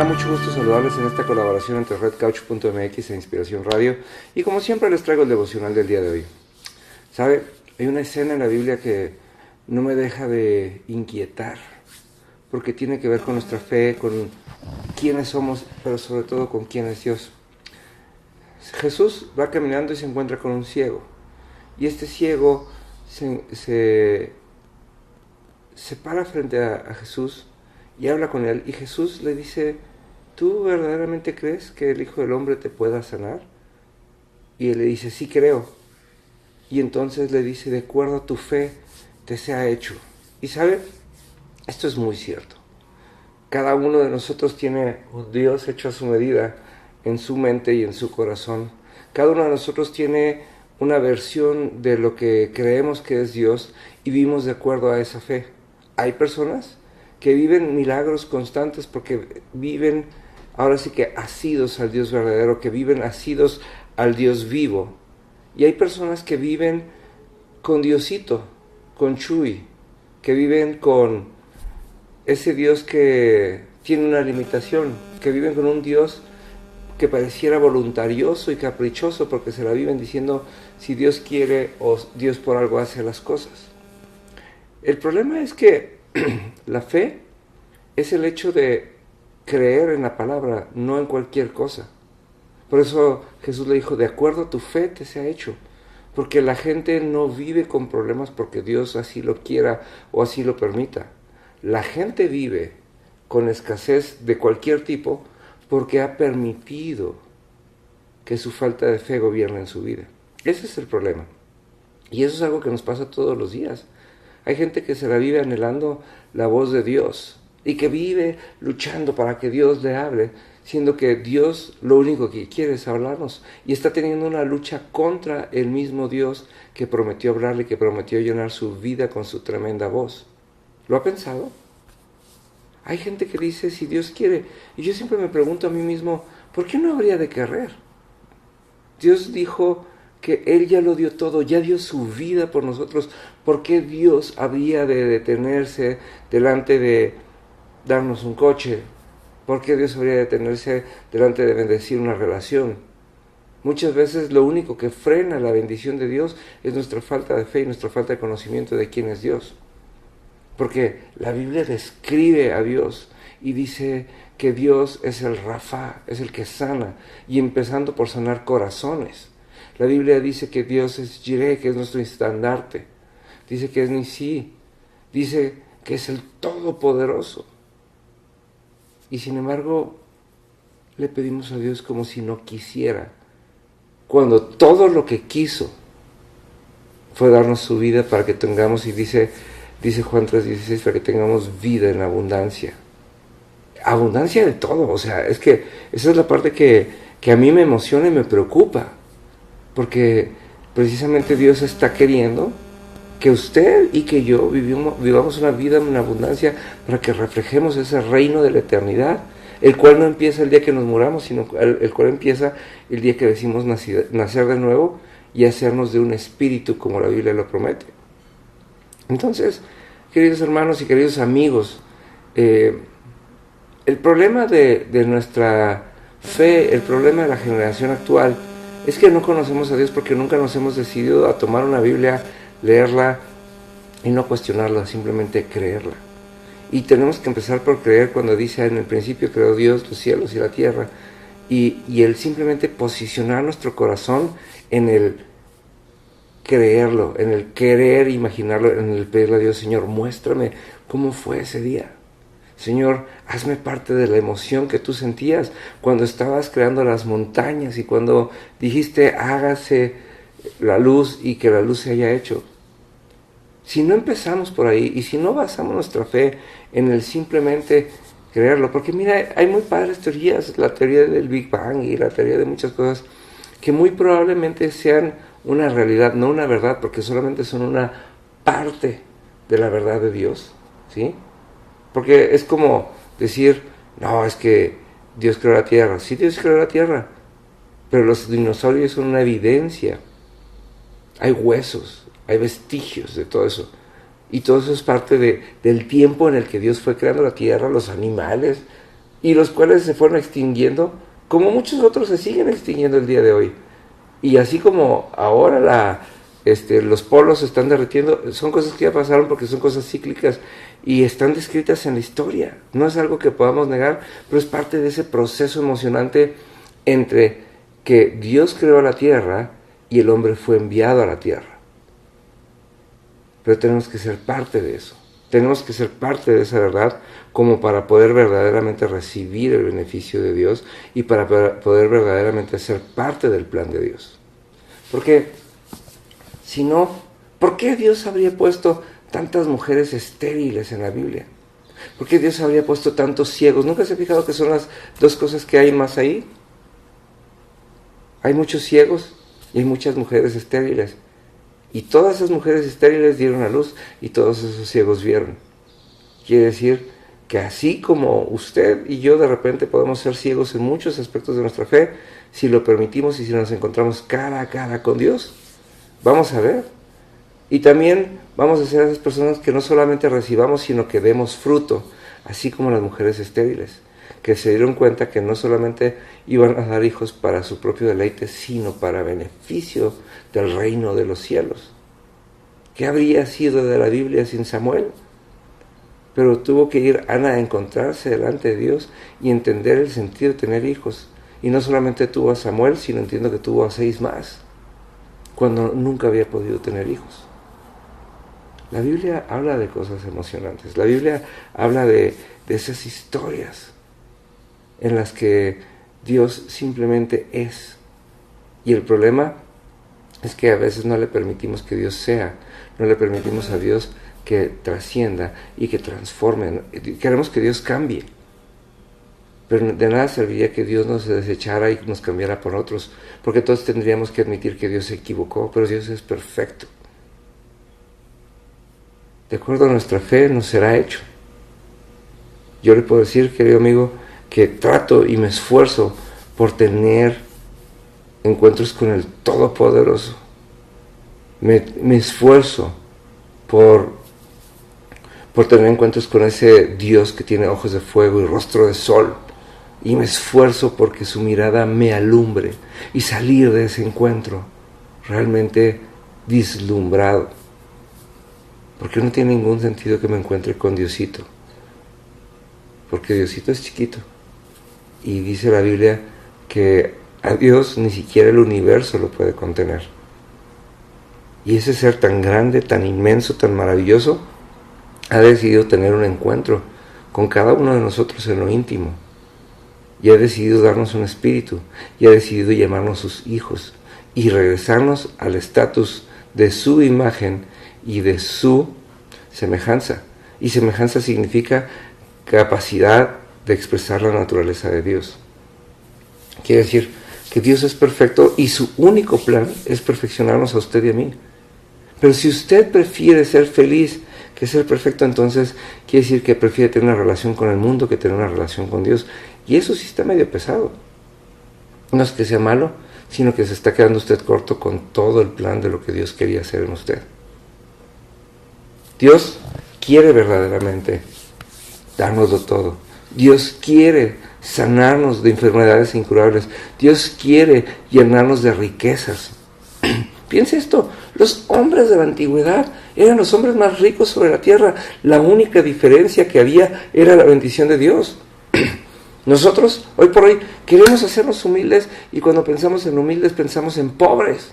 Hola, mucho gusto saludarles en esta colaboración entre redcouch.mx e Inspiración Radio. Y como siempre les traigo el devocional del día de hoy. ¿Sabe? Hay una escena en la Biblia que no me deja de inquietar, porque tiene que ver con nuestra fe, con quiénes somos, pero sobre todo con quién es Dios. Jesús va caminando y se encuentra con un ciego. Y este ciego se para frente a Jesús y habla con él. Y Jesús le dice: ¿tú verdaderamente crees que el Hijo del Hombre te pueda sanar? Y él le dice: sí creo. Y entonces le dice: de acuerdo a tu fe te sea hecho. Y sabe, esto es muy cierto. Cada uno de nosotros tiene un Dios hecho a su medida en su mente y en su corazón. Cada uno de nosotros tiene una versión de lo que creemos que es Dios y vivimos de acuerdo a esa fe. Hay personas que viven milagros constantes porque viven, ahora sí que asidos al Dios verdadero, que viven asidos al Dios vivo. Y hay personas que viven con Diosito, con Chuy, que viven con ese Dios que tiene una limitación, que viven con un Dios que pareciera voluntarioso y caprichoso, porque se la viven diciendo si Dios quiere o Dios por algo hace las cosas. El problema es que la fe es el hecho de creer en la palabra, no en cualquier cosa. Por eso Jesús le dijo: de acuerdo a tu fe te sea hecho. Porque la gente no vive con problemas porque Dios así lo quiera o así lo permita. La gente vive con escasez de cualquier tipo porque ha permitido que su falta de fe gobierne en su vida. Ese es el problema. Y eso es algo que nos pasa todos los días. Hay gente que se la vive anhelando la voz de Dios y que vive luchando para que Dios le hable, siendo que Dios lo único que quiere es hablarnos, y está teniendo una lucha contra el mismo Dios que prometió hablarle, que prometió llenar su vida con su tremenda voz. ¿Lo ha pensado? Hay gente que dice si Dios quiere, y yo siempre me pregunto a mí mismo, ¿por qué no habría de querer? Dios dijo que Él ya lo dio todo, ya dio su vida por nosotros. ¿Por qué Dios habría de detenerse delante de darnos un coche? ¿Por qué Dios habría de detenerse delante de bendecir una relación? Muchas veces lo único que frena la bendición de Dios es nuestra falta de fe y nuestra falta de conocimiento de quién es Dios. Porque la Biblia describe a Dios y dice que Dios es el Rafa, es el que sana, y empezando por sanar corazones. La Biblia dice que Dios es Jireh, que es nuestro estandarte. Dice que es Nisi. Dice que es el Todopoderoso. Y sin embargo, le pedimos a Dios como si no quisiera, cuando todo lo que quiso fue darnos su vida para que tengamos, y dice Juan 3:16, para que tengamos vida en abundancia. Abundancia de todo. O sea, es que esa es la parte que a mí me emociona y me preocupa. Porque precisamente Dios está queriendo que usted y que yo vivamos una vida en abundancia para que reflejemos ese reino de la eternidad, el cual no empieza el día que nos muramos, sino el cual empieza el día que decimos nacer de nuevo y hacernos de un espíritu, como la Biblia lo promete. Entonces, queridos hermanos y queridos amigos, el problema de nuestra fe, el problema de la generación actual, es que no conocemos a Dios porque nunca nos hemos decidido a tomar una Biblia, leerla y no cuestionarla, simplemente creerla. Y tenemos que empezar por creer cuando dice: en el principio creó Dios los cielos y la tierra. Y el simplemente posicionar nuestro corazón en el creerlo, en el querer imaginarlo, en el pedirle a Dios: Señor, muéstrame cómo fue ese día. Señor, hazme parte de la emoción que tú sentías cuando estabas creando las montañas y cuando dijiste: hágase la luz, y que la luz se haya hecho. Si no empezamos por ahí y si no basamos nuestra fe en el simplemente creerlo, porque mira, hay muy padres teorías, la teoría del Big Bang y la teoría de muchas cosas que muy probablemente sean una realidad, no una verdad, porque solamente son una parte de la verdad de Dios, ¿sí? Porque es como decir: no, es que Dios creó la tierra. Sí, Dios creó la tierra, pero los dinosaurios son una evidencia. Hay huesos, hay vestigios de todo eso. Y todo eso es parte del tiempo en el que Dios fue creando la tierra, los animales, y los cuales se fueron extinguiendo, como muchos otros se siguen extinguiendo el día de hoy. Y así como ahora los polos se están derritiendo, son cosas que ya pasaron porque son cosas cíclicas y están descritas en la historia. No es algo que podamos negar, pero es parte de ese proceso emocionante entre que Dios creó la tierra y el hombre fue enviado a la tierra. Pero tenemos que ser parte de eso. Tenemos que ser parte de esa verdad como para poder verdaderamente recibir el beneficio de Dios y para poder verdaderamente ser parte del plan de Dios. Porque si no, ¿por qué Dios habría puesto tantas mujeres estériles en la Biblia? ¿Por qué Dios habría puesto tantos ciegos? ¿Nunca se ha fijado que son las dos cosas que hay más ahí? Hay muchos ciegos y hay muchas mujeres estériles. Y todas esas mujeres estériles dieron a luz y todos esos ciegos vieron. Quiere decir que así como usted y yo de repente podemos ser ciegos en muchos aspectos de nuestra fe, si lo permitimos y si nos encontramos cara a cara con Dios, vamos a ver. Y también vamos a ser esas personas que no solamente recibamos, sino que demos fruto, así como las mujeres estériles, que se dieron cuenta que no solamente iban a dar hijos para su propio deleite, sino para beneficio del reino de los cielos. ¿Qué habría sido de la Biblia sin Samuel? Pero tuvo que ir Ana a encontrarse delante de Dios y entender el sentido de tener hijos. Y no solamente tuvo a Samuel, sino entiendo que tuvo a 6 más, cuando nunca había podido tener hijos. La Biblia habla de cosas emocionantes. La Biblia habla de esas historias en las que Dios simplemente es. Y el problema es que a veces no le permitimos que Dios sea, no le permitimos a Dios que trascienda y que transforme. Queremos que Dios cambie, pero de nada serviría que Dios nos desechara y nos cambiara por otros, porque todos tendríamos que admitir que Dios se equivocó, pero Dios es perfecto. De acuerdo a nuestra fe nos será hecho. Yo le puedo decir, querido amigo, que trato y me esfuerzo por tener encuentros con el Todopoderoso. Me esfuerzo por tener encuentros con ese Dios que tiene ojos de fuego y rostro de sol. Y me esfuerzo porque su mirada me alumbre y salir de ese encuentro realmente vislumbrado. Porque no tiene ningún sentido que me encuentre con Diosito. Porque Diosito es chiquito. Y dice la Biblia que a Dios ni siquiera el universo lo puede contener. Y ese ser tan grande, tan inmenso, tan maravilloso, ha decidido tener un encuentro con cada uno de nosotros en lo íntimo. Y ha decidido darnos un espíritu. Y ha decidido llamarnos sus hijos. Y regresarnos al estatus de su imagen y de su semejanza. Y semejanza significa capacidad de expresar la naturaleza de Dios. Quiere decir que Dios es perfecto y su único plan es perfeccionarnos a usted y a mí. Pero si usted prefiere ser feliz que ser perfecto, entonces quiere decir que prefiere tener una relación con el mundo que tener una relación con Dios. Y eso sí está medio pesado. No es que sea malo, sino que se está quedando usted corto con todo el plan de lo que Dios quería hacer en usted. Dios quiere verdaderamente dárnoslo todo. Dios quiere sanarnos de enfermedades incurables. Dios quiere llenarnos de riquezas. Piense esto, los hombres de la antigüedad eran los hombres más ricos sobre la tierra. La única diferencia que había era la bendición de Dios. Nosotros, hoy por hoy, queremos hacernos humildes y cuando pensamos en humildes pensamos en pobres.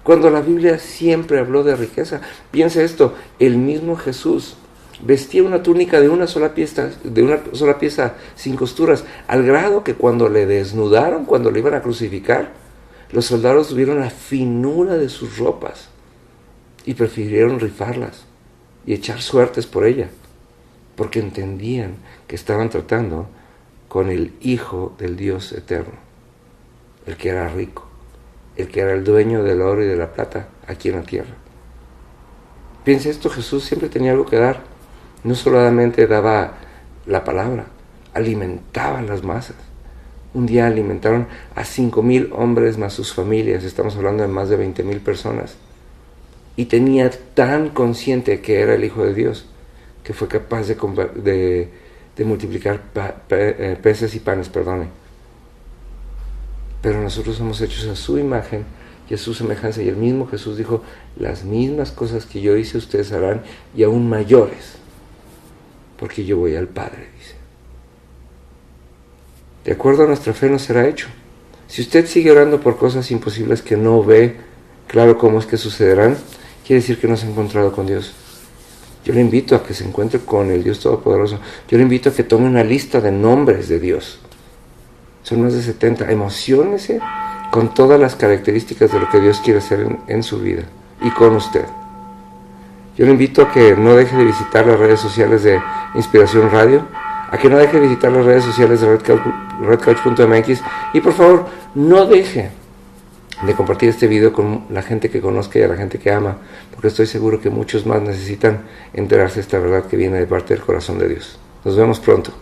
Cuando la Biblia siempre habló de riqueza. Piense esto, el mismo Jesús vestía una túnica de una sola pieza sin costuras, al grado que cuando le desnudaron, cuando le iban a crucificar, los soldados vieron la finura de sus ropas y prefirieron rifarlas y echar suertes por ella, porque entendían que estaban tratando con el Hijo del Dios eterno, el que era rico, el que era el dueño del oro y de la plata aquí en la tierra. Piense esto, Jesús siempre tenía algo que dar. No solamente daba la palabra, alimentaba a las masas. Un día alimentaron a 5,000 hombres más sus familias, estamos hablando de más de 20,000 personas. Y tenía tan consciente que era el Hijo de Dios, que fue capaz de de multiplicar peces y panes, perdone. Pero nosotros somos hechos a su imagen y a su semejanza, y el mismo Jesús dijo, las mismas cosas que yo hice ustedes harán y aún mayores, porque yo voy al Padre, dice. De acuerdo a nuestra fe nos será hecho. Si usted sigue orando por cosas imposibles que no ve claro cómo es que sucederán, quiere decir que no se ha encontrado con Dios. Yo le invito a que se encuentre con el Dios Todopoderoso. Yo le invito a que tome una lista de nombres de Dios. Son más de 70. Emociónese con todas las características de lo que Dios quiere hacer en su vida y con usted. Yo le invito a que no deje de visitar las redes sociales de Inspiración Radio, a que no deje de visitar las redes sociales de redcouch.mx, y por favor, no deje de compartir este video con la gente que conozca y a la gente que ama, porque estoy seguro que muchos más necesitan enterarse de esta verdad que viene de parte del corazón de Dios. Nos vemos pronto.